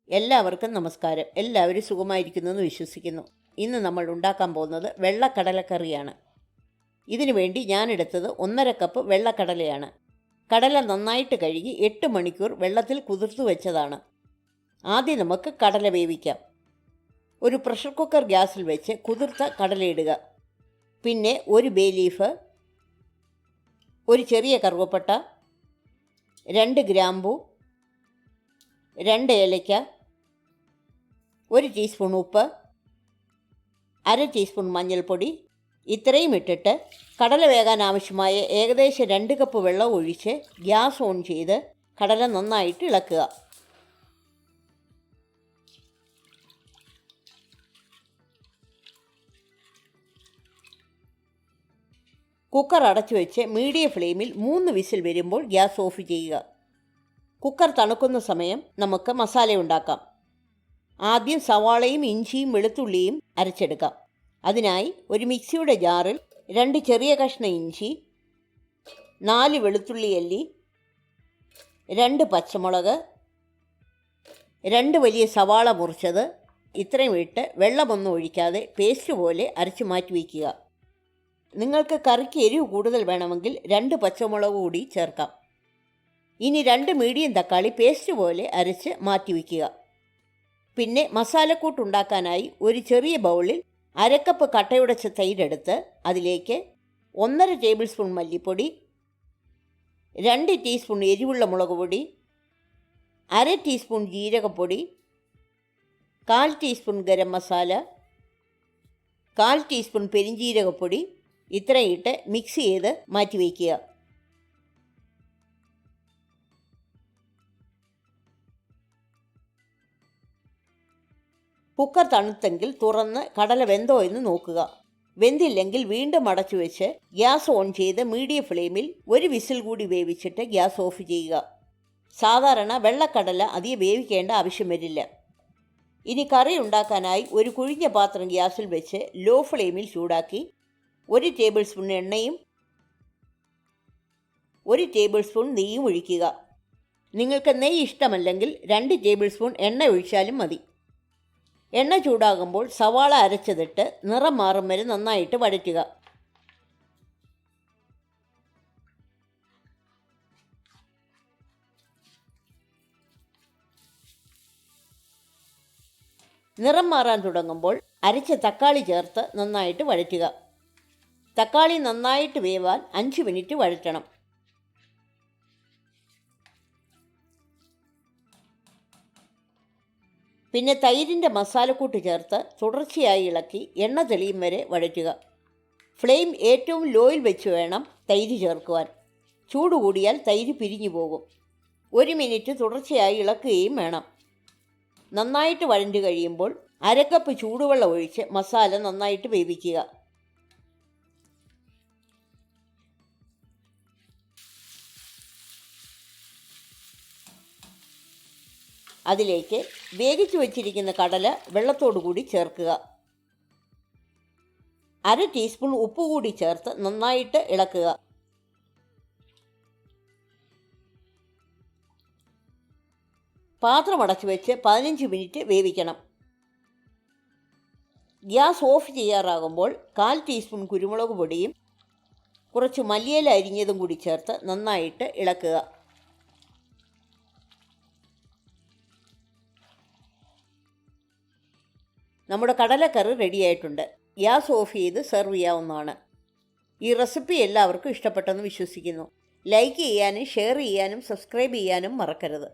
എല്ലാവർക്കും നമസ്കാരം. എല്ലാവരും സുഖമായിരിക്കുന്നെന്ന് വിശ്വസിക്കുന്നു. ഇന്ന് നമ്മൾ ഉണ്ടാക്കാൻ പോകുന്നത് വെള്ളക്കടലക്കറിയാണ്. ഇതിനു വേണ്ടി ഞാനെടുത്തത് 1.5 കപ്പ് വെള്ളക്കടലയാണ്. കടല നന്നായിട്ട് കഴുകി 8 മണിക്കൂർ വെള്ളത്തിൽ കുതിർത്ത് വെച്ചതാണ്. ആദ്യം നമുക്ക് കടല വേവിക്കാം. ഒരു പ്രഷർ കുക്കർ ഗ്യാസിൽ വെച്ച് കുതിർത്ത കടലയിടുക. പിന്നെ ഒരു ബേ ലീഫ്, ഒരു ചെറിയ കറുവപ്പട്ട, 2 ഗ്രാമ്പൂ, 2 ഏലയ്ക്ക, 1 ടീസ്പൂൺ ഉപ്പ്, 1/2 ടീസ്പൂൺ മഞ്ഞൾപ്പൊടി, ഇത്രയും ഇട്ടിട്ട് കടല വേകാൻ ആവശ്യമായ ഏകദേശം 2 കപ്പ് വെള്ളം ഒഴിച്ച് ഗ്യാസ് ഓൺ ചെയ്ത് കടല നന്നായിട്ട് ഇളക്കുക. കുക്കർ അടച്ചു വെച്ച് മീഡിയം ഫ്ലെയിമിൽ 3 വിസിൽ വരുമ്പോൾ ഗ്യാസ് ഓഫ് ചെയ്യുക. കുക്കർ തണുക്കുന്ന സമയം നമുക്ക് മസാല ഉണ്ടാക്കാം. ആദ്യം സവാളയും ഇഞ്ചിയും വെളുത്തുള്ളിയും അരച്ചെടുക്കാം. അതിനായി ഒരു മിക്സിയുടെ ജാറിൽ 2 ചെറിയ കഷ്ണം ഇഞ്ചി, 4 വെളുത്തുള്ളി അല്ലി, 2 പച്ചമുളക്, 2 വലിയ സവാള മുറിച്ചത്, ഇത്രയും ഇട്ട് വെള്ളമൊന്നും ഒഴിക്കാതെ പേസ്റ്റ് പോലെ അരച്ച് മാറ്റി വയ്ക്കുക. നിങ്ങൾക്ക് കറിക്ക് എരിവ് കൂടുതൽ വേണമെങ്കിൽ 2 പച്ചമുളക് കൂടി ചേർക്കാം. ഇനി 2 മീഡിയം തക്കാളി പേസ്റ്റ് പോലെ അരച്ച് മാറ്റി വയ്ക്കുക. പിന്നെ മസാലക്കൂട്ടുണ്ടാക്കാനായി ഒരു ചെറിയ ബൗളിൽ 1/2 കപ്പ് കട്ടയുടച്ച തൈരെടുത്ത് അതിലേക്ക് 1.5 ടേബിൾ സ്പൂൺ മല്ലിപ്പൊടി, 2 ടീസ്പൂൺ എരിവുള്ള മുളക് പൊടി, 1/2 ടീസ്പൂൺ ജീരകപ്പൊടി, 1/4 ടീസ്പൂൺ ഗരം മസാല, 1/4 ടീസ്പൂൺ പെരിഞ്ജീരകപ്പൊടി, ഇത്രയും ഇട്ട് മിക്സ് ചെയ്ത് മാറ്റി വയ്ക്കുക. കുക്കർ തണുത്തെങ്കിൽ തുറന്ന് കടല വെന്തോ എന്ന് നോക്കുക. വെന്തില്ലെങ്കിൽ വീണ്ടും അടച്ചു വെച്ച് ഗ്യാസ് ഓൺ ചെയ്ത് മീഡിയം ഫ്ലെയിമിൽ 1 വിസിൽ കൂടി വേവിച്ചിട്ട് ഗ്യാസ് ഓഫ് ചെയ്യുക. സാധാരണ വെള്ളക്കടല അധികം വേവിക്കേണ്ട ആവശ്യം വരില്ല. ഇനി കറി ഉണ്ടാക്കാനായി ഒരു കുഴിഞ്ഞ പാത്രം ഗ്യാസിൽ വെച്ച് ലോ ഫ്ലെയിമിൽ ചൂടാക്കി 1 ടേബിൾ സ്പൂൺ എണ്ണയും 1 ടേബിൾ സ്പൂൺ നെയ്യും ഒഴിക്കുക. നിങ്ങൾക്ക് നെയ്യ് ഇഷ്ടമല്ലെങ്കിൽ 2 ടേബിൾ സ്പൂൺ എണ്ണ ഒഴിച്ചാലും മതി. എണ്ണ ചൂടാകുമ്പോൾ സവാള അരച്ചതിട്ട് നിറം മാറും വരെ നന്നായിട്ട് വഴറ്റുക. നിറം മാറാൻ തുടങ്ങുമ്പോൾ അരച്ച തക്കാളി ചേർത്ത് നന്നായിട്ട് വഴറ്റുക. തക്കാളി നന്നായിട്ട് വേവാൻ 5 മിനിറ്റ് വഴറ്റണം. പിന്നെ തൈരിൻ്റെ മസാലക്കൂട്ട് ചേർത്ത് തുടർച്ചയായി ഇളക്കി എണ്ണ തെളിയും വരെ വഴറ്റുക. ഫ്ലെയിം ഏറ്റവും ലോയിൽ വെച്ച് വേണം തൈര് ചേർക്കുവാൻ. ചൂട് കൂടിയാൽ തൈര് പിരിഞ്ഞു പോകും. 1 മിനിറ്റ് തുടർച്ചയായി ഇളക്കുകയും വേണം. നന്നായിട്ട് വഴണ്ട് കഴിയുമ്പോൾ 1/2 കപ്പ് ചൂടുവെള്ളം ഒഴിച്ച് മസാല നന്നായിട്ട് വേവിക്കുക. അതിലേക്ക് വേവിച്ചു വച്ചിരിക്കുന്ന കടല വെള്ളത്തോടു കൂടി ചേർക്കുക. 1/2 ടീസ്പൂൺ ഉപ്പ് കൂടി ചേർത്ത് നന്നായിട്ട് ഇളക്കുക. പാത്രം അടച്ചു വെച്ച് 15 മിനിറ്റ് വേവിക്കണം. ഗ്യാസ് ഓഫ് ചെയ്യാറാകുമ്പോൾ 1/4 ടീസ്പൂൺ കുരുമുളക് പൊടിയും കുറച്ച് മല്ലിയില അരിഞ്ഞതും കൂടി ചേർത്ത് നന്നായിട്ട് ഇളക്കുക. നമ്മുടെ കടലക്കറി റെഡിയായിട്ടുണ്ട്. ഗ്യാസ് ഓഫ് ചെയ്ത് സെർവ് ചെയ്യാവുന്നതാണ്. ഈ റെസിപ്പി എല്ലാവർക്കും ഇഷ്ടപ്പെട്ടെന്ന് വിശ്വസിക്കുന്നു. ലൈക്ക് ചെയ്യാനും ഷെയർ ചെയ്യാനും സബ്സ്ക്രൈബ് ചെയ്യാനും മറക്കരുത്.